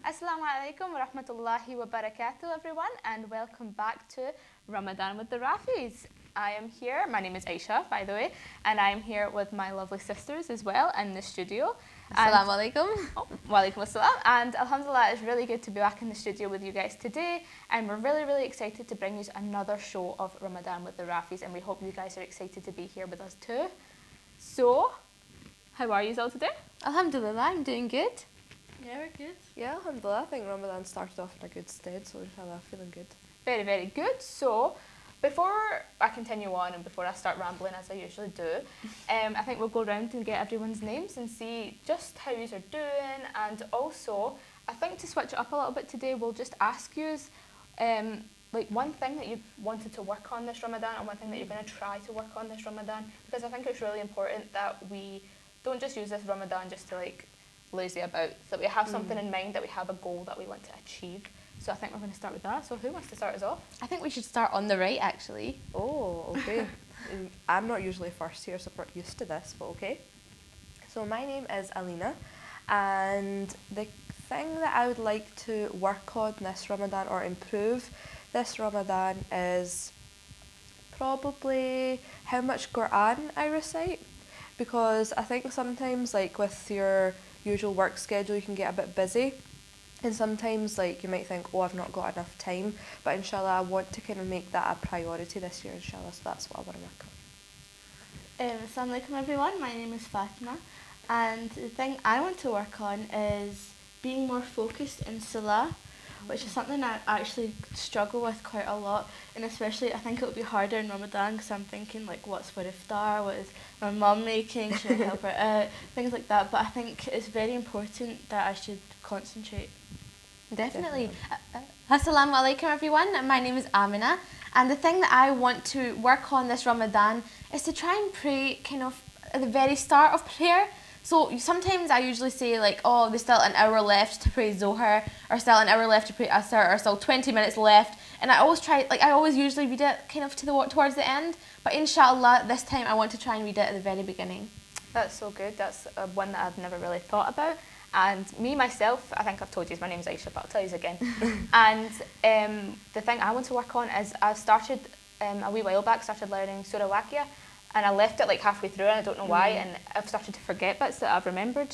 Assalamu alaikum wa rahmatullahi wa barakatuh, everyone, and welcome back to Ramadan with the Rafis. I am here, my name is Aisha, by the way, and I am here with my lovely sisters as well in the studio. Assalamu alaikum. Oh, wa alaikum assalam. And alhamdulillah, it's really good to be back in the studio with you guys today, and we're really excited to bring you another show of Ramadan with the Rafis, and we hope you guys are excited to be here with us too. So, how are you all today? Alhamdulillah, I'm doing good. Yeah, we're good. Yeah, alhamdulillah, I think Ramadan started off in a good stead, so inshallah, feeling good. Very good. So, before I continue on and before I start rambling as I usually do, I think we'll go around and get everyone's names and see just how you are doing, and also I think to switch it up a little bit today, we'll just ask you like one thing that you've wanted to work on this Ramadan and one thing that you're going to try to work on this Ramadan, because I think it's really important that we don't just use this Ramadan just to like lazy about, that we have something in mind, that we have a goal that we want to achieve. So I think we're going to start with that. So who wants to start us off? I think we should start on the right, actually. Oh, okay. I'm not usually first here, so I'm not used to this, but okay. So my name is Alina, and the thing that I would like to work on this Ramadan or improve this Ramadan is probably how much Quran I recite, because I think sometimes like with your usual work schedule you can get a bit busy, and sometimes like you might think, oh, I've not got enough time, but inshallah I want to kind of make that a priority this year, inshallah, so that's what I want to work on. Assalamu alaikum everyone, my name is Fatima, and the thing I want to work on is being more focused in Salah, which is something I actually struggle with quite a lot, and especially I think it would be harder in Ramadan because I'm thinking like, what's for iftar, what is my mum making, should I help her out, things like that, but I think it's very important that I should concentrate. Definitely. Assalamu alaikum everyone, my name is Amina, and the thing that I want to work on this Ramadan is to try and pray kind of at the very start of prayer. So sometimes I usually say like, oh, there's still an hour left to pray Zohar, or still an hour left to pray Asr, or still 20 minutes left. And I always usually read it kind of towards the end. But inshallah, this time I want to try and read it at the very beginning. That's so good. That's one that I've never really thought about. And me, myself, I think I've told you, my name's Aisha, but I'll tell you again. And the thing I want to work on is I've started, a wee while back, started learning Surah Waqia, and I left it like halfway through and I don't know why, and I've started to forget bits that I've remembered.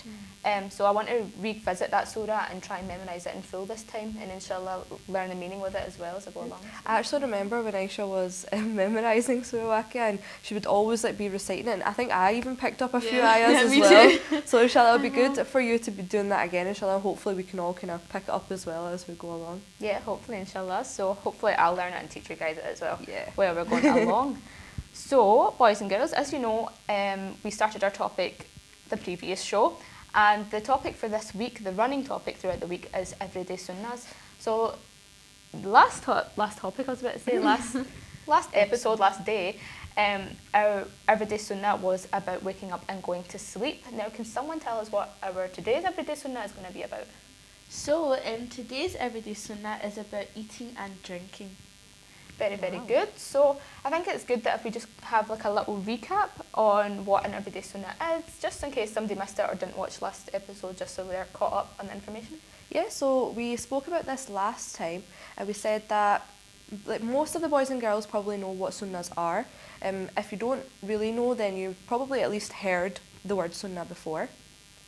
So I want to revisit that surah and try and memorise it in full this time, and inshallah learn the meaning with it as well as I go along. I actually remember when Aisha was memorising Surah Waqia, and she would always like be reciting it, and I think I even picked up a few ayahs as well. So inshallah it'll be good for you to be doing that again, inshallah. Hopefully we can all kind of pick it up as well as we go along. Yeah, hopefully inshallah. So hopefully I'll learn it and teach you guys it as well. Yeah. While we're going along. So, boys and girls, as you know, we started our topic the previous show, and the topic for this week, the running topic throughout the week, is everyday sunnahs. So, last topic, I was about to say, last episode, last day, our everyday sunnah was about waking up and going to sleep. Now, can someone tell us what our today's everyday sunnah is going to be about? So today's everyday sunnah is about eating and drinking. Very good. So I think it's good that if we just have like a little recap on what an everyday sunnah is, just in case somebody missed it or didn't watch last episode, just so they're caught up on the information. Yeah, so we spoke about this last time, and we said that like most of the boys and girls probably know what sunnahs are. If you don't really know, then you've probably at least heard the word sunnah before.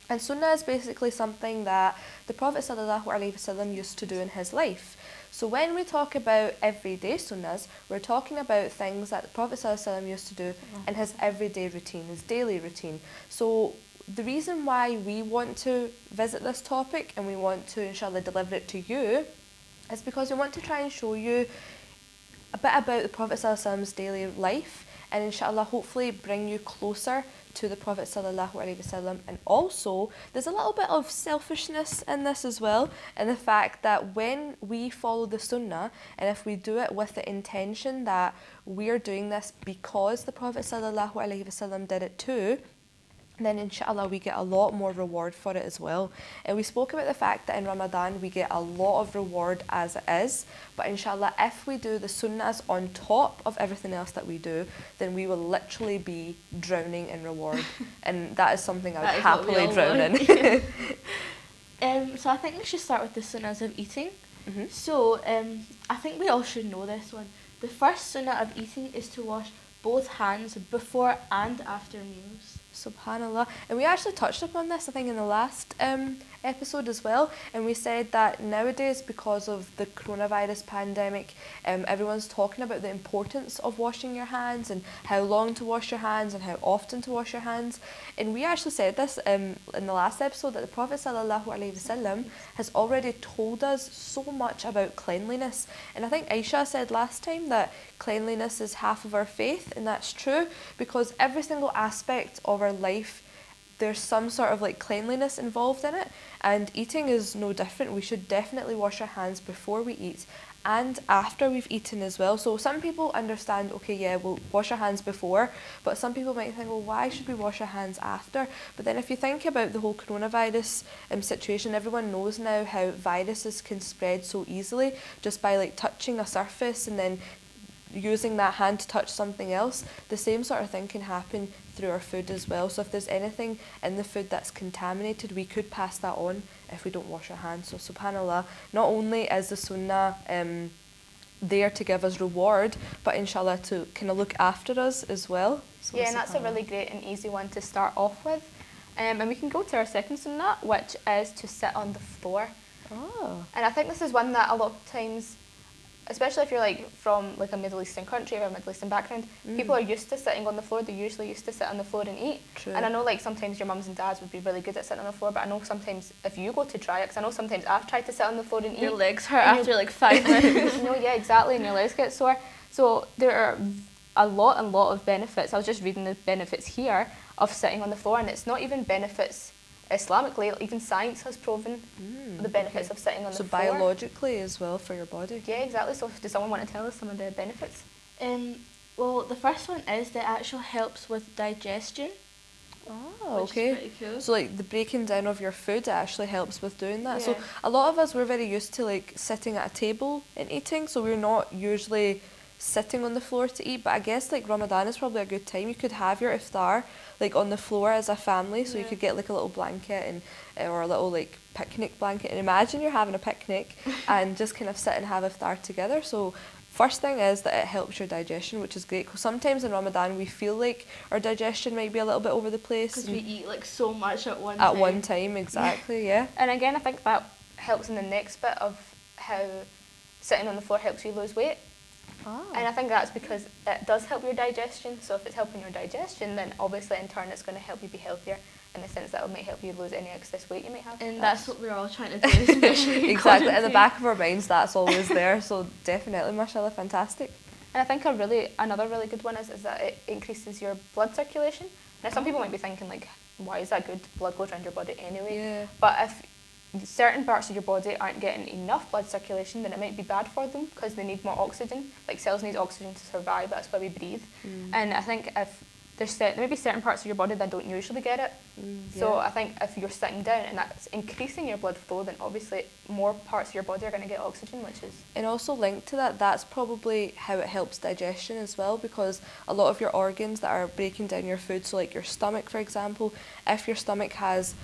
And sunnah is basically something that the Prophet ﷺ used to do in his life. So when we talk about everyday sunnahs, we're talking about things that the Prophet ﷺ used to do in his everyday routine, his daily routine. So the reason why we want to visit this topic and we want to inshallah deliver it to you is because we want to try and show you a bit about the Prophet ﷺ's daily life, and inshallah hopefully bring you closer to the Prophet ﷺ. And also there's a little bit of selfishness in this as well, and the fact that when we follow the sunnah, and if we do it with the intention that we are doing this because the Prophet ﷺ did it too, then inshallah we get a lot more reward for it as well. And we spoke about the fact that in Ramadan we get a lot of reward as it is, but inshallah if we do the sunnahs on top of everything else that we do, then we will literally be drowning in reward. And that is something I would happily drown in. So I think we should start with the sunnahs of eating. Mm-hmm. So I think we all should know this one. The first sunnah of eating is to wash both hands before and after meals. Subhanallah. And we actually touched upon this, I think, in the last episode as well. And we said that nowadays, because of the coronavirus pandemic, everyone's talking about the importance of washing your hands and how long to wash your hands and how often to wash your hands. And we actually said this in the last episode, that the Prophet ﷺ has already told us so much about cleanliness. And I think Aisha said last time that cleanliness is half of our faith, and that's true, because every single aspect of our life, there's some sort of like cleanliness involved in it, and eating is no different. We should definitely wash our hands before we eat and after we've eaten as well. So some people understand, okay, yeah, we'll wash our hands before, but some people might think, well, why should we wash our hands after? But then if you think about the whole coronavirus situation, everyone knows now how viruses can spread so easily just by like touching a surface and then using that hand to touch something else. The same sort of thing can happen through our food as well. So if there's anything in the food that's contaminated, we could pass that on if we don't wash our hands. So subhanallah, not only is the sunnah there to give us reward, but inshallah to kind of look after us as well. So yeah, and that's a really great and easy one to start off with. And we can go to our second sunnah, which is to sit on the floor. Oh. And I think this is one that a lot of times, especially if you're like from like a Middle Eastern country or a Middle Eastern background, people are used to sitting on the floor. They're usually used to sit on the floor and eat. True. And I know like sometimes your mums and dads would be really good at sitting on the floor, but I know sometimes if you go to try it, because I know sometimes I've tried to sit on the floor and eat. Your legs hurt after like 5 minutes. No, yeah, exactly, and your legs get sore. So there are a lot of benefits. I was just reading the benefits here of sitting on the floor, and it's not even benefits Islamically, even science has proven the benefits of sitting on the so floor. biologically as well for your body. Yeah, exactly. So does someone want to tell us some of the benefits? Well, the first one is that it actually helps with digestion. Oh, which okay. is pretty cool. So like the breaking down of your food actually helps with doing that. So Yeah. a lot of us, we're very used to like sitting at a table and eating, so we're not usually sitting on the floor to eat. But I guess like Ramadan is probably a good time. You could have your iftar like on the floor as a family, so you could get like a little blanket and or a little like picnic blanket, and imagine you're having a picnic and just kind of sit and have iftar together. So first thing is that it helps your digestion, which is great, because sometimes in Ramadan we feel like our digestion might be a little bit over the place. Because we eat like so much at one At time. one time, exactly, yeah. And again, I think that helps in the next bit of how sitting on the floor helps you lose weight. Oh. And I think that's because it does help your digestion. So if it's helping your digestion, then obviously in turn it's going to help you be healthier, in the sense that it might help you lose any excess weight you might have. And that's what we're all trying to do, especially in Exactly, in the quarantine. back of our minds that's always there, so definitely, mashallah, fantastic. And I think another really good one is that it increases your blood circulation. Now some people might be thinking like, why is that good? Blood goes around your body anyway. Yeah. But if certain parts of your body aren't getting enough blood circulation, then it might be bad for them, because they need more oxygen. Like cells need oxygen to survive, that's why we breathe. And I think if there may be certain parts of your body that don't usually get it. So I think if you're sitting down and that's increasing your blood flow, then obviously more parts of your body are going to get oxygen, which is... And also linked to that, that's probably how it helps digestion as well, because a lot of your organs that are breaking down your food, so like your stomach for example, if your stomach has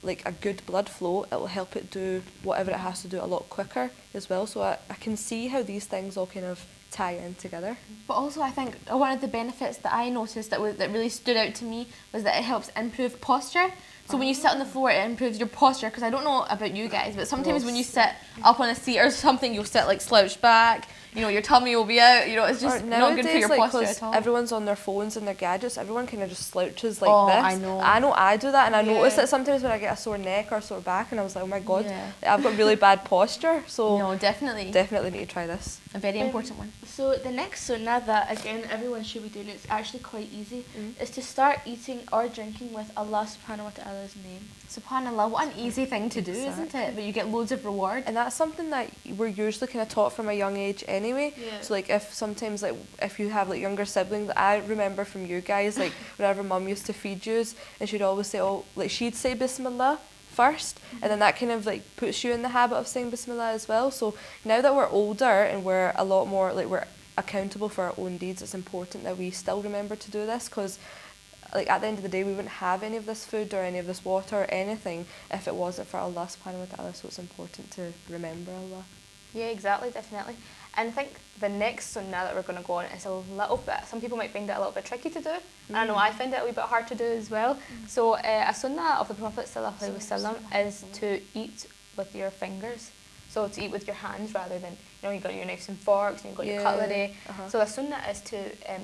like a good blood flow, it will help it do whatever it has to do a lot quicker as well. So I can see how these things all kind of tie in together. But also I think one of the benefits that I noticed that really stood out to me was that it helps improve posture. So when you sit on the floor, it improves your posture, because I don't know about you guys, but sometimes when you sit up on a seat or something, you'll sit like slouched back, you know, your tummy will be out, you know, it's just not good for your posture at all. Everyone's on their phones and their gadgets, everyone kind of just slouches like Oh, this. I know. I do that, and I notice it sometimes when I get a sore neck or a sore back, and I was like, oh my god, I've got really bad posture, so No, definitely. definitely need to try this. A very important one. So the next sunnah that again everyone should be doing, it's actually quite easy, is to start eating or drinking with Allah subhanahu wa ta'ala's name. SubhanAllah, what an easy thing to do, isn't it? But you get loads of reward. And that's something that we're usually kind of taught from a young age anyway. Yeah. So like if you have like younger siblings, I remember from you guys, like whenever mum used to feed yous, and she'd always say, she'd say Bismillah first, and then that kind of like puts you in the habit of saying Bismillah as well. So now that we're older and we're a lot more like we're accountable for our own deeds, it's important that we still remember to do this, because like at the end of the day, we wouldn't have any of this food or any of this water or anything if it wasn't for Allah subhanahu wa ta'ala. So it's important to remember Allah. Yeah, exactly, definitely. And I think the next sunnah that we're going to go on is a little bit, some people might find it a little bit tricky to do. And I know I find it a wee bit hard to do as well. So a sunnah of the Prophet sallallahu alaihi wasallam is to eat with your fingers. So to eat with your hands rather than, you got your knives and forks and you've got your cutlery. So the sunnah is to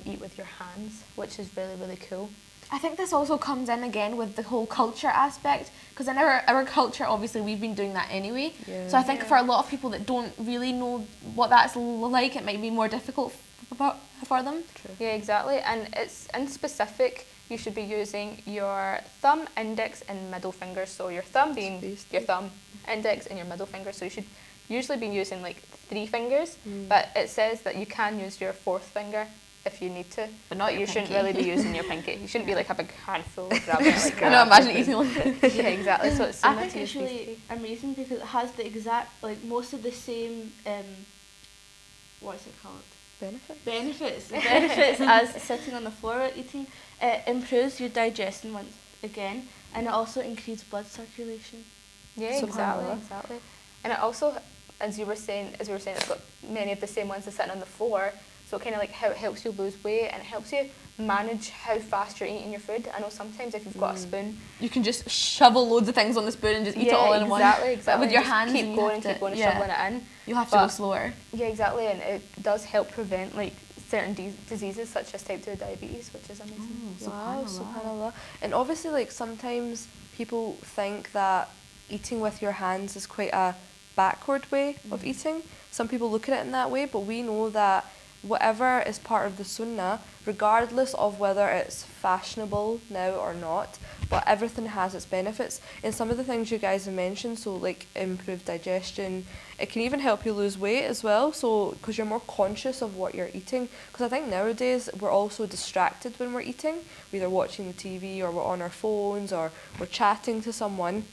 eat with your hands, which is really, really cool. I think this also comes in again with the whole culture aspect, because in our culture, obviously, we've been doing that anyway. Yeah. So I think for a lot of people that don't really know what that's like, it might be more difficult for them. True. Yeah, exactly. And it's in specific, you should be using your thumb, index and middle fingers. So your thumb being your thumb, index and your middle finger. So you should usually be using like 3 fingers, but it says that you can use your 4th finger if you need to, but you shouldn't really be using your pinky. You shouldn't be like a big handful grabbing it like I know, imagine eating like that. Yeah, exactly. So it's I think it's really amazing because it has the exact, like most of the same, what is it called? Benefits as sitting on the floor eating. It improves your digestion once again, and it also increases blood circulation. Yeah, exactly. And it also, as we were saying, it's got many of the same ones as sitting on the floor. So kind of like how it helps you lose weight and it helps you manage how fast you're eating your food. I know sometimes if you've got a spoon, you can just shovel loads of things on the spoon and just eat it all in one. Exactly. But with your hands, keep going and shoveling it in. You'll have to go slower. Yeah, exactly, and it does help prevent like certain diseases such as type 2 diabetes, which is amazing. Wow, subhanallah. And obviously, like sometimes people think that eating with your hands is quite a backward way of eating. Some people look at it in that way, but we know that whatever is part of the sunnah, regardless of whether it's fashionable now or not, but everything has its benefits. And some of the things you guys have mentioned, so like improved digestion, it can even help you lose weight as well, so because you're more conscious of what you're eating. Because I think nowadays we're also distracted when we're eating. We're either watching the TV or we're on our phones or we're chatting to someone.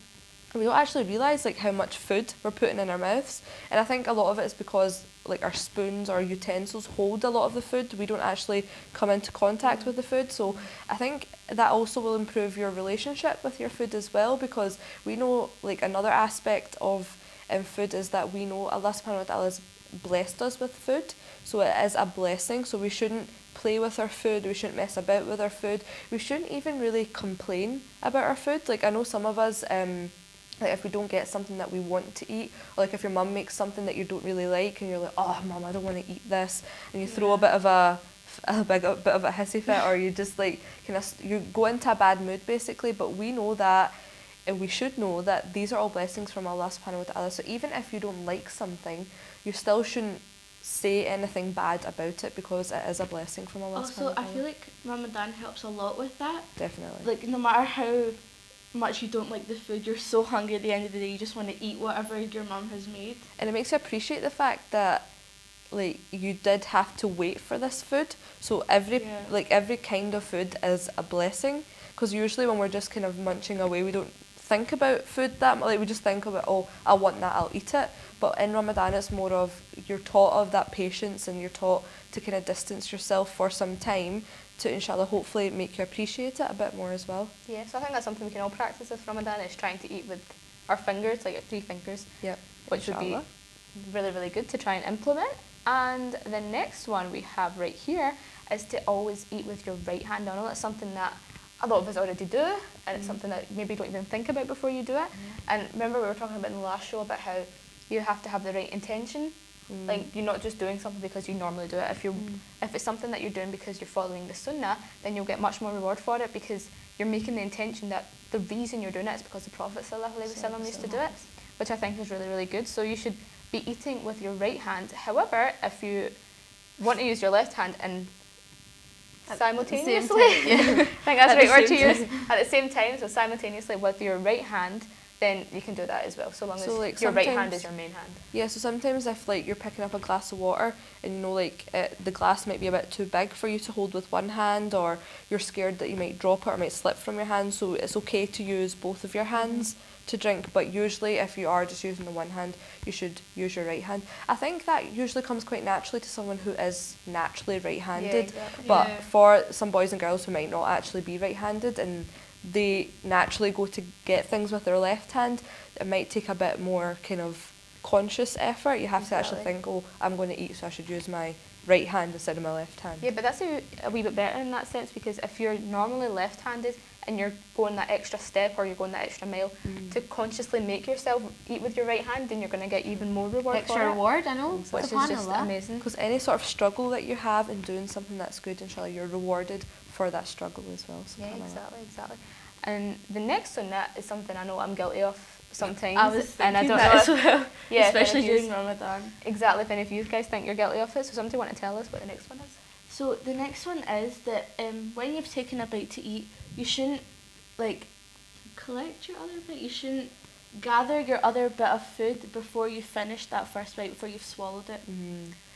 We don't actually realise like how much food we're putting in our mouths, and I think a lot of it is because like our spoons or utensils hold a lot of the food. We don't actually come into contact with the food, so I think that also will improve your relationship with your food as well, because we know like another aspect of food is that we know Allah subhanahu wa ta'ala has blessed us with food, so it is a blessing. So we shouldn't play with our food, we shouldn't mess about with our food, we shouldn't even really complain about our food. Like I know some of us like if we don't get something that we want to eat, or like if your mum makes something that you don't really like and you're like, oh mum, I don't want to eat this, and you throw a bit of a bit of a hissy fit, or you just like you go into a bad mood basically. But we know that, and we should know that these are all blessings from Allah subhanahu wa ta'ala. So even if you don't like something, you still shouldn't say anything bad about it, because it is a blessing from Allah subhanahu wa ta'ala. Also, I feel like Ramadan helps a lot with that. Definitely. Like no matter how much you don't like the food, you're so hungry at the end of the day, you just want to eat whatever your mum has made. And it makes you appreciate the fact that like you did have to wait for this food. So every kind of food is a blessing, because usually when we're just kind of munching away, we don't think about food that much. Like we just think about, oh, I want that, I'll eat it. But in Ramadan it's more of, you're taught of that patience, and you're taught to kind of distance yourself for some time to inshallah hopefully make you appreciate it a bit more as well. Yeah, so I think that's something we can all practice with Ramadan, is trying to eat with our fingers, like our 3 fingers. Yep. Which would be really, really good to try and implement. And the next one we have right here is to always eat with your right hand. I know that's something that a lot of us already do, and it's something that maybe you don't even think about before you do it. And remember we were talking about in the last show about how you have to have the right intention. Like you're not just doing something because you normally do it. If it's something that you're doing because you're following the sunnah, then you'll get much more reward for it, because you're making the intention that the reason you're doing it is because the Prophet ﷺ used to do it, which I think is really, really good. So you should be eating with your right hand. However, if you want to use your left hand and simultaneously, I think that's the right word to use, at the same time, so simultaneously with your right hand, then you can do that as well, so long as like your right hand is your main hand. Yeah, so sometimes if like you're picking up a glass of water and you know like the glass might be a bit too big for you to hold with one hand, or you're scared that you might drop it or might slip from your hand, so it's okay to use both of your hands to drink, but usually if you are just using the one hand, you should use your right hand. I think that usually comes quite naturally to someone who is naturally right-handed, exactly. but Yeah. for some boys and girls who might not actually be right-handed and they naturally go to get things with their left hand, it might take a bit more kind of conscious effort. You have to actually Exactly. think, oh, I'm going to eat, so I should use my right hand instead of my left hand. Yeah, but that's a wee bit better in that sense, because if you're normally left-handed and you're going that extra step or you're going that extra mile to consciously make yourself eat with your right hand, then you're going to get even more reward for Extra it, reward, I know. which is just Subhanallah. amazing. Because any sort of struggle that you have in doing something that's good, inshallah, you're rewarded for that struggle as well. Yeah, Subhanallah. exactly. And the next sunnah is something I know I'm guilty of sometimes, I was and I thinking don't that know as well, yeah, if especially any of during yous- Ramadan. exactly if any of you guys think you're guilty of it. So somebody want to tell us what the next one is? So the next one is that when you've taken a bite to eat, you shouldn't like collect your other bite. You shouldn't gather your other bit of food before you finish that first bite, before you've swallowed it.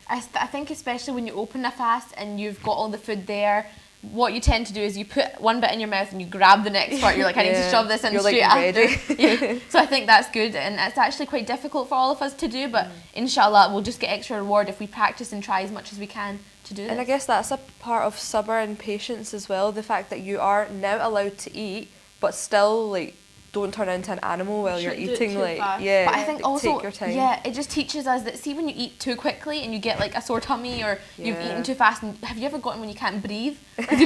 I think especially when you open a fast and you've got all the food there, what you tend to do is you put one bit in your mouth and you grab the next part. You're like, I need to Yeah. shove this in You're, like, straight ready. after. Yeah. So I think that's good, and it's actually quite difficult for all of us to do, but inshallah we'll just get extra reward if we practice and try as much as we can to do And I this. guess that's a part of sabr and patience as well. The fact that you are now allowed to eat, but still like don't turn into an animal while you're Shouldn't do it eating. too Like fast. yeah, But I think like, also, take your time. yeah, it just teaches us that, see, when you eat too quickly and you get like a sore tummy or you've Yeah. eaten too fast, and have you ever gotten when you can't breathe because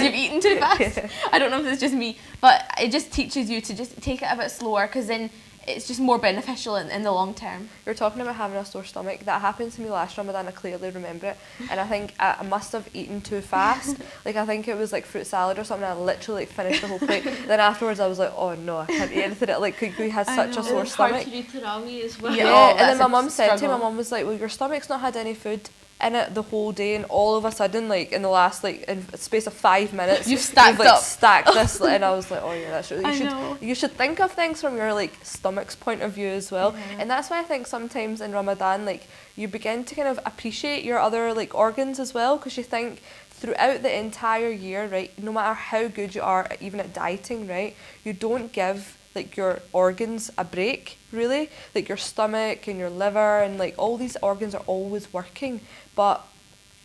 you've eaten too fast? I don't know if it's just me, but it just teaches you to just take it a bit slower, because then it's just more beneficial in the long term. You're talking about having a sore stomach. That happened to me last Ramadan. I clearly remember it, and I think I must have eaten too fast. Like I think it was like fruit salad or something. I literally like, finished the whole plate. Then afterwards, I was like, oh no, I can't eat anything. Like we had I such a know. sore It's hard stomach. to do tarawih as well. Yeah. Yeah, Oh, and then that's my a mum said to me, struggle. my mum was like, well, your stomach's not had any food in it the whole day, and all of a sudden, like in the last like in a space of 5 minutes, You've stacked like up. stacked this, and I was like, oh yeah, that's true. I know. You should think of things from your like stomach's point of view as well, and that's why I think sometimes in Ramadan, like you begin to kind of appreciate your other like organs as well, because you think throughout the entire year, right, no matter how good you are, even at dieting, right, you don't give like your organs a break, really. Like your stomach and your liver and like all these organs are always working, but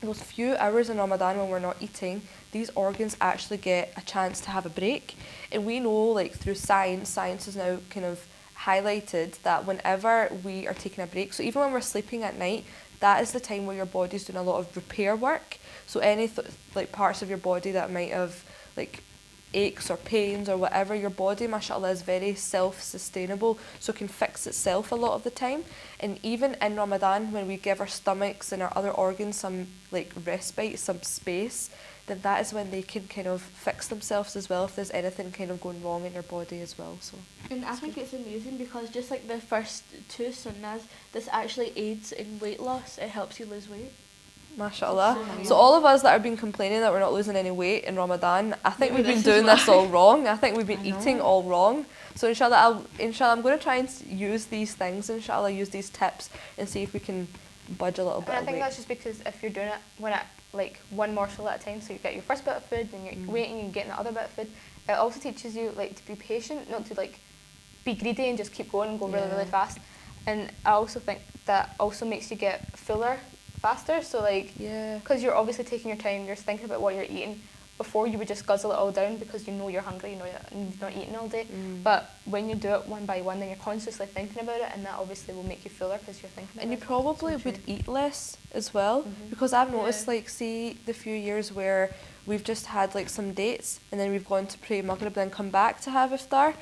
those few hours in Ramadan when we're not eating, these organs actually get a chance to have a break. And we know, like through science is now kind of highlighted that whenever we are taking a break, so even when we're sleeping at night, that is the time where your body's doing a lot of repair work. So any like parts of your body that might have like aches or pains or whatever, your body, mashallah, is very self-sustainable, so it can fix itself a lot of the time. And even in Ramadan, when we give our stomachs and our other organs some like respite, some space, then that is when they can kind of fix themselves as well if there's anything kind of going wrong in your body as well. So And I think it's amazing because just like the first two sunnahs, this actually aids in weight loss. It helps you lose weight. mashallah. So So all of us that have been complaining that we're not losing any weight in Ramadan, I think Maybe we've been this is doing this why. all wrong. I think we've been I know. eating all wrong. So inshallah, I'm going to try and use these things, inshallah, use these tips and see if we can budge a little bit And I of think weight. that's just because if you're doing it when at like one morsel at a time, so you get your first bit of food, then you're waiting, you're getting the other bit of food. It also teaches you like to be patient, not to like be greedy and just keep going and go really, really Yeah. fast. And I also think that also makes you get fuller faster. So like, Yeah. because you're obviously taking your time, you're thinking about what you're eating. Before you would just guzzle it all down because you know you're hungry, you know you're not eating all day. But when you do it one by one, then you're consciously thinking about it, and that obviously will make you fuller because you're thinking And you about it. probably would eat less as well, because I've noticed, like, see the few years where we've just had like some dates and then we've gone to pray Maghrib, then come back to have iftar.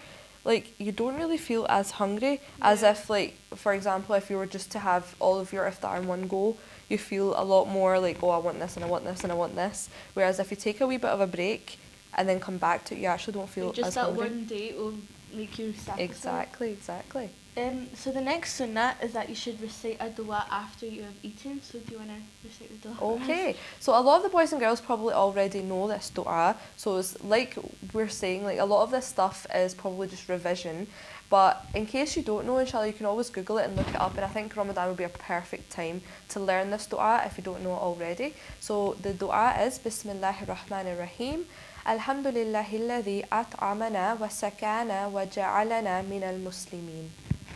Like, you don't really feel as hungry as if, like, for example, if you were just to have all of your iftar in one go, you feel a lot more like, oh, I want this and I want this and I want this. Whereas if you take a wee bit of a break and then come back to it, you actually don't feel Like just as that hungry. one day will make you satisfied. Exactly. So the next sunnah is that you should recite a dua after you have eaten. So do you want to recite the dua? for us? Okay, so a lot of the boys and girls probably already know this dua. So it's like we're saying, like a lot of this stuff is probably just revision. But in case you don't know, inshallah, you can always Google it and look it up. And I think Ramadan would be a perfect time to learn this dua if you don't know it already. So the dua is Bismillahir Rahmanir Rahim. Alhamdulillahi alladhi at'amana wa sakana wa ja'alana min al-muslimin.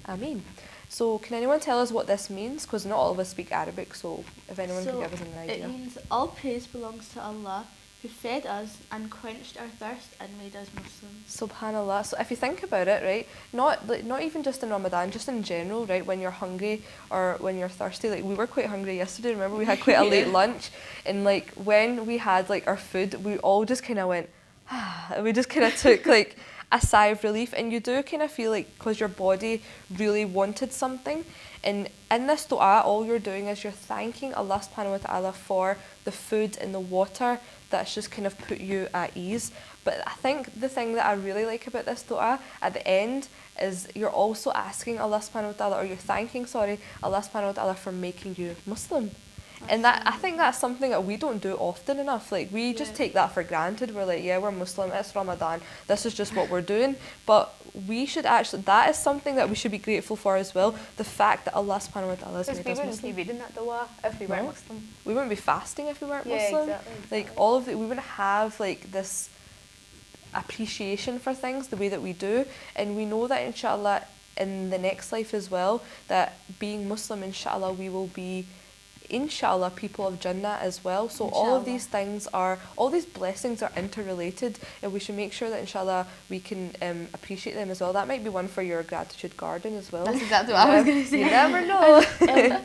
Ameen. So can anyone tell us what this means? Because not all of us speak Arabic, so if anyone can give us an idea. It means all praise belongs to Allah, who fed us and quenched our thirst and made us Muslims. Subhanallah. So if you think about it, right, not even just in Ramadan, just in general, right, when you're hungry or when you're thirsty, like we were quite hungry yesterday, remember we had quite a late lunch, and like when we had like our food, we all just kind of went, and we just kind of took like a sigh of relief, and you do kind of feel like, because your body really wanted something, and in this dua all you're doing is you're thanking Allah subhanahu wa ta'ala for the food and the water that's just kind of put you at ease. But I think the thing that I really like about this dua at the end is you're also asking Allah subhanahu wa ta'ala, or you're thanking, Allah subhanahu wa ta'ala for making you Muslim. And that, I think that's something that we don't do often enough. Like we just take that for granted. We're like, yeah, we're Muslim, it's Ramadan, this is just what we're doing. But we should actually, that is something that we should be grateful for as well. The fact that Allah subhanahu wa ta'ala has made us Muslim. Because we wouldn't be reading that dua if we weren't Muslim. We wouldn't be fasting if we weren't Muslim. Exactly. Like all of it, we wouldn't have like this appreciation for things the way that we do. And we know that inshallah in the next life as well, that being Muslim, inshallah, we will be inshallah people of Jannah as well. So all of these things are, all these blessings are interrelated, and we should make sure that inshallah we can appreciate them as well. That might be one for your gratitude garden as well. That's exactly what I was going to say. You never know.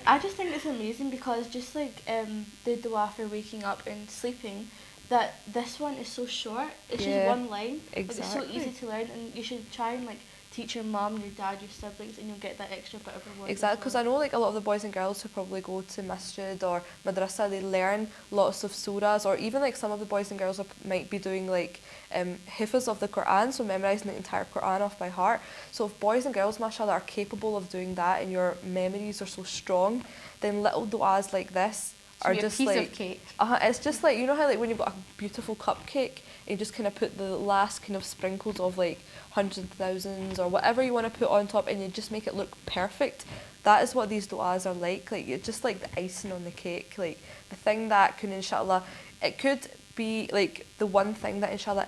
I just think it's amazing because just like the dua for waking up and sleeping, that this one is so short. It's just one line. Exactly. Like, it's so easy to learn, and you should try and like teach your mum, your dad, your siblings, and you'll get that extra bit of reward. Exactly, because I know like a lot of the boys and girls who probably go to masjid or madrasa, they learn lots of surahs, or even like some of the boys and girls might be doing like hifz of the Quran, so memorising the entire Quran off by heart. So if boys and girls, mashallah, are capable of doing that and your memories are so strong, then little du'as like this are just piece like of cake. It's just like, you know how like when you've got a beautiful cupcake and you just kind of put the last kind of sprinkles of like hundreds of thousands or whatever you want to put on top, and you just make it look perfect. That is what these du'as are like it's just like the icing on the cake, like the thing that can inshallah, it could be like the one thing that inshallah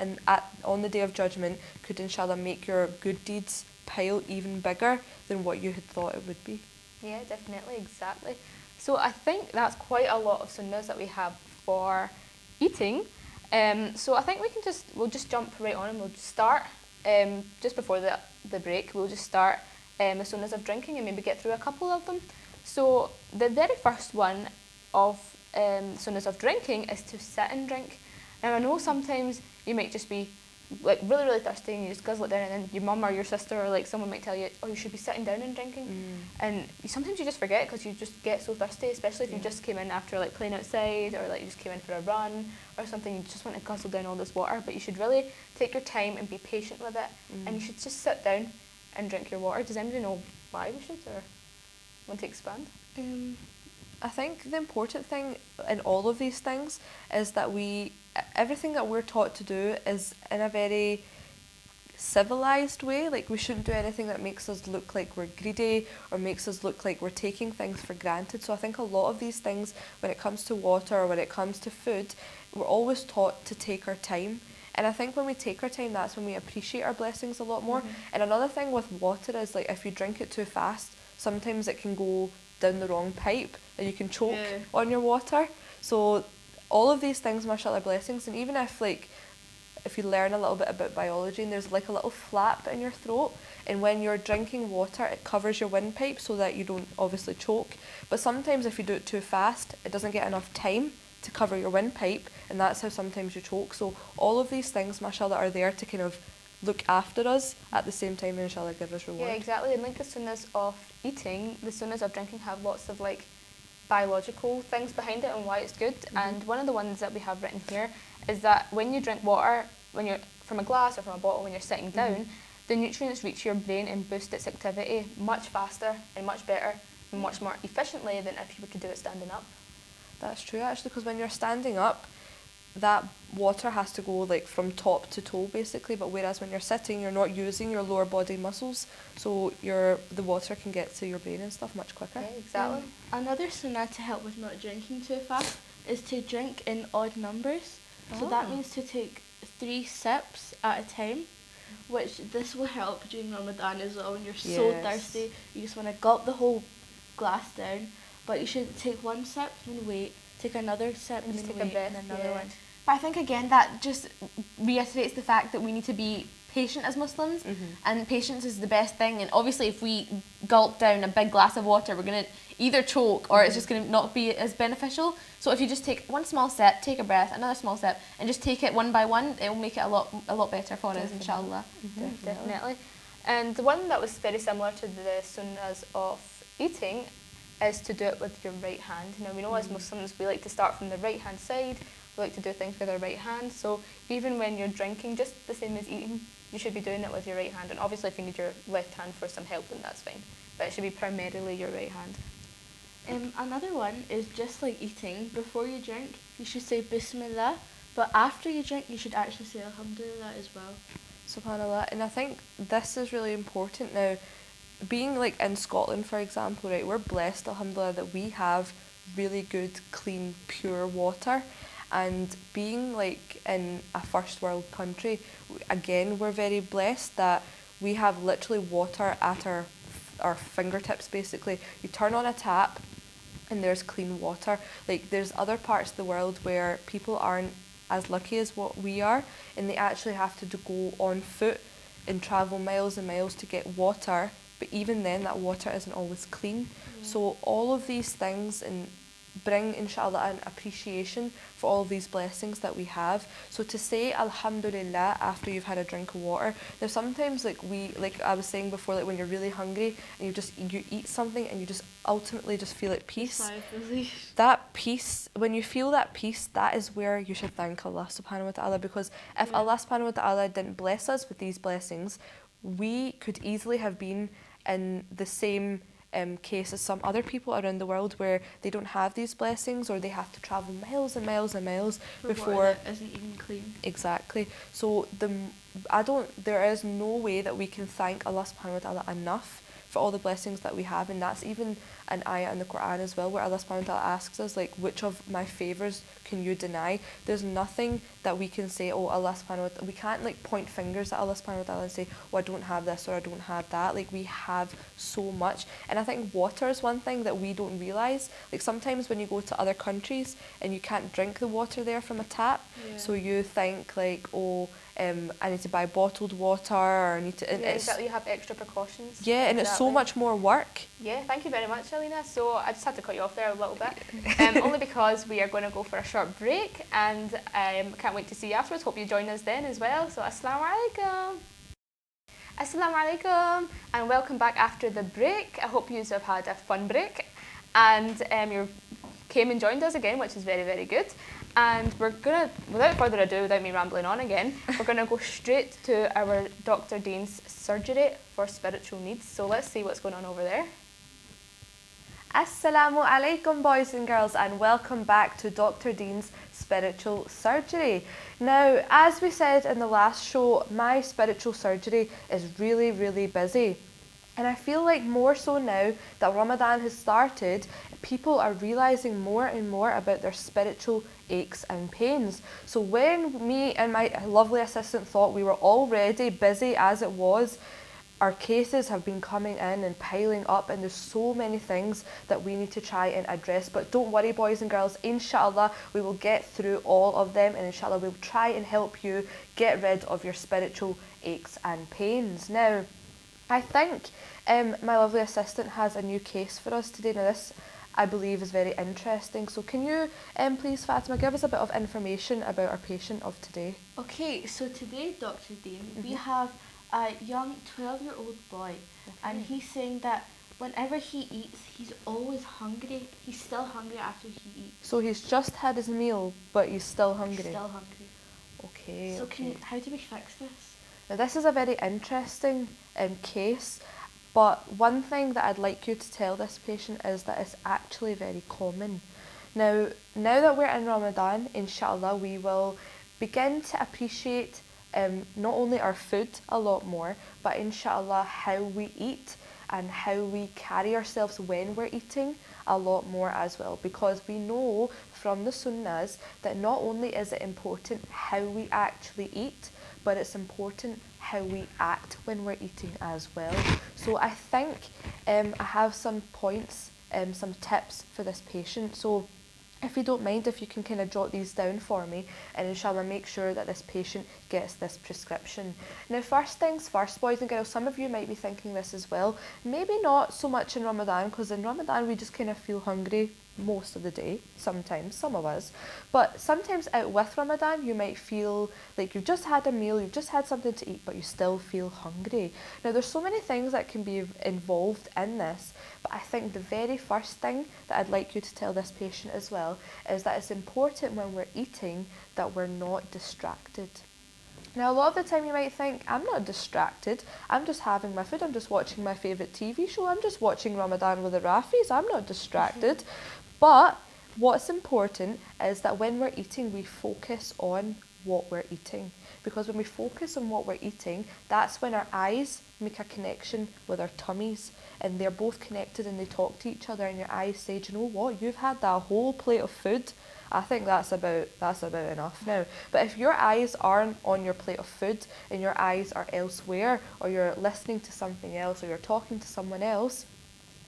on the day of judgment could inshallah make your good deeds pile even bigger than what you had thought it would be. Yeah, definitely, exactly. So I think that's quite a lot of sunnahs that we have for eating. So I think we'll just jump right on, and we'll just start just before the break. We'll just start the sunnahs of drinking and maybe get through a couple of them. So the very first one of sunnahs of drinking is to sit and drink. Now I know sometimes you might just be like really, really thirsty and you just guzzle it down, and then your mum or your sister or like someone might tell you, oh, you should be sitting down and drinking. And sometimes you just forget because you just get so thirsty, especially if you just came in after like playing outside, or like you just came in for a run or something. You just want to guzzle down all this water, but you should really take your time and be patient with it, and you should just sit down and drink your water. Does anybody know why we should, or want to expand? I think the important thing in all of these things is that everything that we're taught to do is in a very civilized way. Like we shouldn't do anything that makes us look like we're greedy or makes us look like we're taking things for granted. So I think a lot of these things, when it comes to water or when it comes to food, we're always taught to take our time. And I think when we take our time, that's when we appreciate our blessings a lot more. And another thing with water is like if you drink it too fast, sometimes it can go down the wrong pipe and you can choke on your water. So all of these things, mashallah, are blessings. And even if you learn a little bit about biology, and there's like a little flap in your throat, and when you're drinking water it covers your windpipe so that you don't obviously choke. But sometimes if you do it too fast, it doesn't get enough time to cover your windpipe, and that's how sometimes you choke. So all of these things, mashallah, are there to kind of look after us at the same time, inshallah, give us reward. Yeah, exactly. And like the sunnahs of eating, the sunnahs of drinking have lots of like biological things behind it and why it's good. And one of the ones that we have written here is that when you drink water, when you're from a glass or from a bottle, when you're sitting down, the nutrients reach your brain and boost its activity much faster and much better and much more efficiently than if you could do it standing up. That's true actually, because when you're standing up, that water has to go like from top to toe basically, but whereas when you're sitting, you're not using your lower body muscles, so the water can get to your brain and stuff much quicker. Yeah, exactly. Another sunnah to help with not drinking too fast is to drink in odd numbers. So that means to take 3 sips at a time, which this will help during Ramadan as well when you're so thirsty. You just want to gulp the whole glass down, but you should take 1 sip and then wait, take another sip and then wait, and another one. But I think again that just reiterates the fact that we need to be patient as Muslims, and patience is the best thing. And obviously if we gulp down a big glass of water, we're going to either choke or it's just going to not be as beneficial. So if you just take 1 small sip, take a breath, another small sip, and just take it one by one, it will make it a lot better for us, inshallah. Definitely. And the one that was very similar to the sunnahs of eating is to do it with your right hand. Now we know as Muslims we like to start from the right hand side, we like to do things with our right hand, so even when you're drinking, just the same as eating, you should be doing it with your right hand. And obviously if you need your left hand for some help, then that's fine, but it should be primarily your right hand. Another one is just like eating. Before you drink, you should say Bismillah, but after you drink, you should actually say Alhamdulillah as well. SubhanAllah. And I think this is really important now. Being like in Scotland, for example, right, we're blessed, alhamdulillah, that we have really good, clean, pure water. And being like in a first world country, again, we're very blessed that we have literally water at our fingertips, basically. You turn on a tap and there's clean water. Like, there's other parts of the world where people aren't as lucky as what we are, and they actually have to go on foot and travel miles and miles to get water, but even then that water isn't always clean. So all of these things and bring, inshallah, an appreciation for all of these blessings that we have. So to say alhamdulillah after you've had a drink of water. Now sometimes like I was saying before, like when you're really hungry and you eat something and you just ultimately just feel at peace. That peace, when you feel that peace, that is where you should thank Allah subhanahu wa ta'ala, because if Allah subhanahu wa ta'ala didn't bless us with these blessings, we could easily have been in the same case as some other people around the world where they don't have these blessings, or they have to travel miles and miles and miles for before water that isn't even clean. Exactly. So there is no way that we can thank Allah subhanahu wa ta'ala enough for all the blessings that we have. And that's even an ayah in the Quran as well, where Allah subhanahu wa ta'ala asks us, like, which of my favours can you deny? There's nothing that we can say, oh, Allah subhanahu wa ta'ala, we can't like point fingers at Allah subhanahu wa ta'ala and say, oh, I don't have this or I don't have that. Like, we have so much. And I think water is one thing that we don't realise. Like, sometimes when you go to other countries and you can't drink the water there from a tap, so you think like, oh, I need to buy bottled water, or I need to... exactly, you have extra precautions. Yeah, and it's so much more work. Yeah, thank you very much, Alina. So I just had to cut you off there a little bit, only because we are going to go for a short break, and can't wait to see you afterwards. Hope you join us then as well. So Assalamu alaikum. Assalamu alaikum, and welcome back after the break. I hope you have had a fun break, and you came and joined us again, which is very, very good. And we're going to, without further ado, without me rambling on again, we're going to go straight to our Dr. Dean's surgery for spiritual needs. So let's see what's going on over there. Assalamu alaikum, boys and girls, and welcome back to Dr. Dean's spiritual surgery. Now, as we said in the last show, my spiritual surgery is really, really busy. And I feel like more so now that Ramadan has started, people are realising more and more about their spiritual aches and pains. So when me and my lovely assistant thought we were already busy as it was, our cases have been coming in and piling up, and there's so many things that we need to try and address. But don't worry, boys and girls, inshallah we will get through all of them, and inshallah we'll try and help you get rid of your spiritual aches and pains. Now, I think my lovely assistant has a new case for us today. Now this, I believe, is very interesting. So can you please, Fatima, give us a bit of information about our patient of today? Okay, so today, Dr. Dean, we have a young 12-year-old boy, and he's saying that whenever he eats, he's always hungry. He's still hungry after he eats. So he's just had his meal, but he's still hungry? He's still hungry. Okay. So how do we fix this? Now this is a very interesting case, but one thing that I'd like you to tell this patient is that it's actually very common. Now that we're in Ramadan, inshallah, we will begin to appreciate not only our food a lot more, but inshallah how we eat. and how we carry ourselves when we're eating a lot more as well, because we know from the Sunnahs that not only is it important how we actually eat, but it's important how we act when we're eating as well. So I think I have some points, some tips for this patient. So if you don't mind, if you can kind of jot these down for me, and inshallah make sure that this patient gets this prescription. Now, first things first, boys and girls, some of you might be thinking this as well. Maybe not so much in Ramadan, because in Ramadan we just kind of feel hungry most of the day, sometimes, some of us. But sometimes out with Ramadan, you might feel like you've just had a meal, you've just had something to eat, but you still feel hungry. Now, there's so many things that can be involved in this, but I think the very first thing that I'd like you to tell this patient as well is that it's important when we're eating that we're not distracted. Now, a lot of the time you might think, I'm not distracted, I'm just having my food, I'm just watching my favourite TV show, I'm just watching Ramadan with the Rafis, I'm not distracted. But what's important is that when we're eating, we focus on what we're eating. Because when we focus on what we're eating, that's when our eyes make a connection with our tummies, and they're both connected and they talk to each other, and your eyes say, do you know what, you've had that whole plate of food. I think that's about enough now. But if your eyes aren't on your plate of food and your eyes are elsewhere, or you're listening to something else, or you're talking to someone else,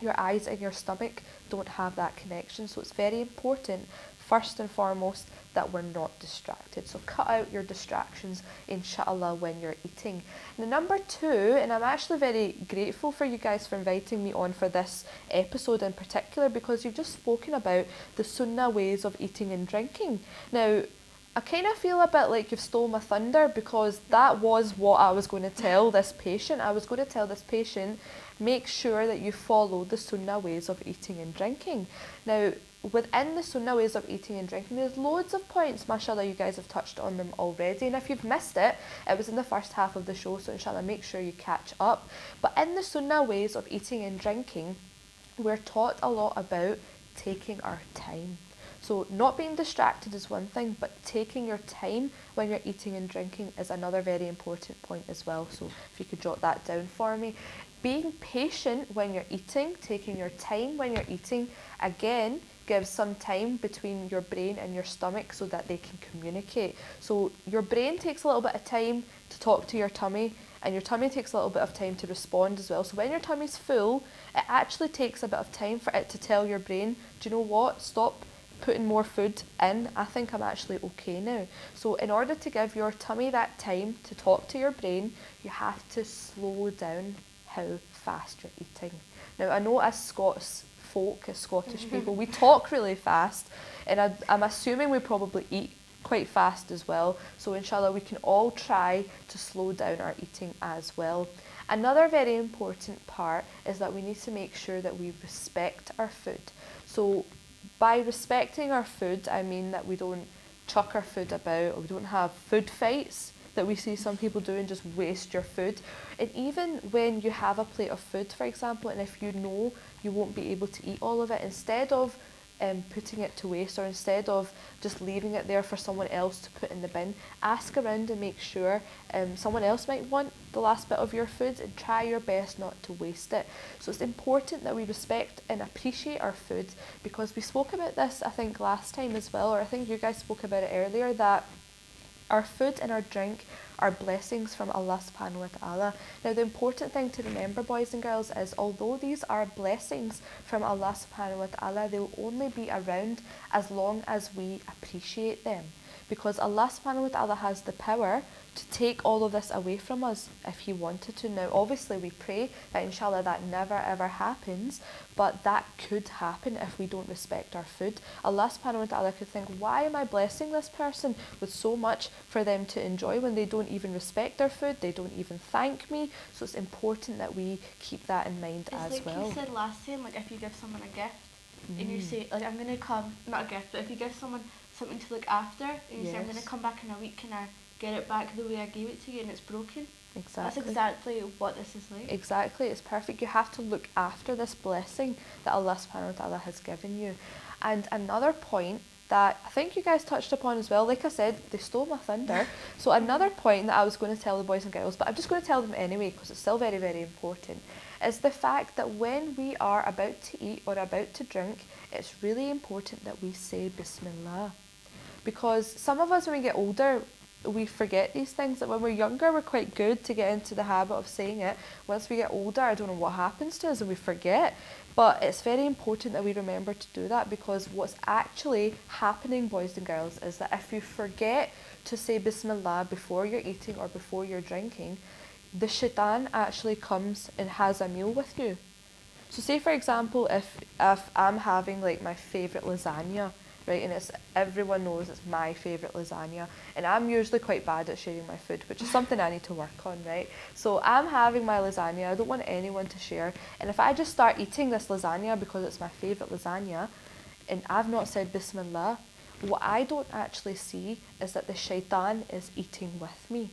your eyes and your stomach don't have that connection. So it's very important, first and foremost, that we're not distracted. So cut out your distractions, inshallah, when you're eating. Now, number 2, and I'm actually very grateful for you guys for inviting me on for this episode in particular, because you've just spoken about the Sunnah ways of eating and drinking. Now, I kind of feel a bit like you've stole my thunder, because that was what I was going to tell this patient. I was going to tell this patient, make sure that you follow the Sunnah ways of eating and drinking. Now, within the Sunnah ways of eating and drinking, there's loads of points, mashallah, you guys have touched on them already, and if you've missed it, it was in the first half of the show, so inshallah make sure you catch up. But in the Sunnah ways of eating and drinking, we're taught a lot about taking our time. So not being distracted is one thing, but taking your time when you're eating and drinking is another very important point as well. So if you could jot that down for me. Being patient when you're eating, taking your time when you're eating, again, gives some time between your brain and your stomach so that they can communicate. So your brain takes a little bit of time to talk to your tummy, and your tummy takes a little bit of time to respond as well. So when your tummy's full, it actually takes a bit of time for it to tell your brain, do you know what, stop putting more food in, I think I'm actually okay now. So in order to give your tummy that time to talk to your brain, you have to slow down how fast you're eating. Now, I know as Scots folk, as Scottish people, we talk really fast, and I'm assuming we probably eat quite fast as well. So inshallah, we can all try to slow down our eating as well. Another very important part is that we need to make sure that we respect our food. So by respecting our food, I mean that we don't chuck our food about, or we don't have food fights that we see some people do and just waste your food. And even when you have a plate of food, for example, and if you know you won't be able to eat all of it, instead of putting it to waste, or instead of just leaving it there for someone else to put in the bin, ask around and make sure someone else might want the last bit of your food, and try your best not to waste it. So it's important that we respect and appreciate our food, because we spoke about this I think last time as well, or I think you guys spoke about it earlier, that our food and our drink are blessings from Allah subhanahu wa ta'ala. Now, the important thing to remember, boys and girls, is although these are blessings from Allah subhanahu wa ta'ala, they will only be around as long as we appreciate them. Because Allah subhanahu wa ta'ala has the power to take all of this away from us if He wanted to. Now, obviously, we pray that inshallah that never ever happens, but that could happen if we don't respect our food. Allah subhanahu wa ta'ala could think, why am I blessing this person with so much for them to enjoy when they don't even respect their food, they don't even thank me? So it's important that we keep that in mind as like well. You said last time, like if you give someone a gift and you say, like, I'm going to come, not a gift, but if you give someone something to look after and you say, I'm going to come back in a week, can I get it back the way I gave it to you, and it's broken? Exactly. That's exactly what this is like. Exactly, it's perfect. You have to look after this blessing that Allah subhanahu wa ta'ala has given you. And another point that I think you guys touched upon as well. Like I said, they stole my thunder. So another point that I was going to tell the boys and girls, but I'm just going to tell them anyway because it's still very, very important, is the fact that when we are about to eat or about to drink, it's really important that we say Bismillah. Because some of us, when we get older, we forget these things. That when we're younger, we're quite good to get into the habit of saying it. Once we get older, I don't know what happens to us and we forget. But it's very important that we remember to do that, because what's actually happening, boys and girls, is that if you forget to say Bismillah before you're eating or before you're drinking, the shaitan actually comes and has a meal with you. So say, for example, if I'm having like my favourite lasagna, right, and everyone knows it's my favourite lasagna, and I'm usually quite bad at sharing my food, which is something I need to work on, right? So I'm having my lasagna, I don't want anyone to share, and if I just start eating this lasagna because it's my favourite lasagna, and I've not said Bismillah, what I don't actually see is that the shaitan is eating with me.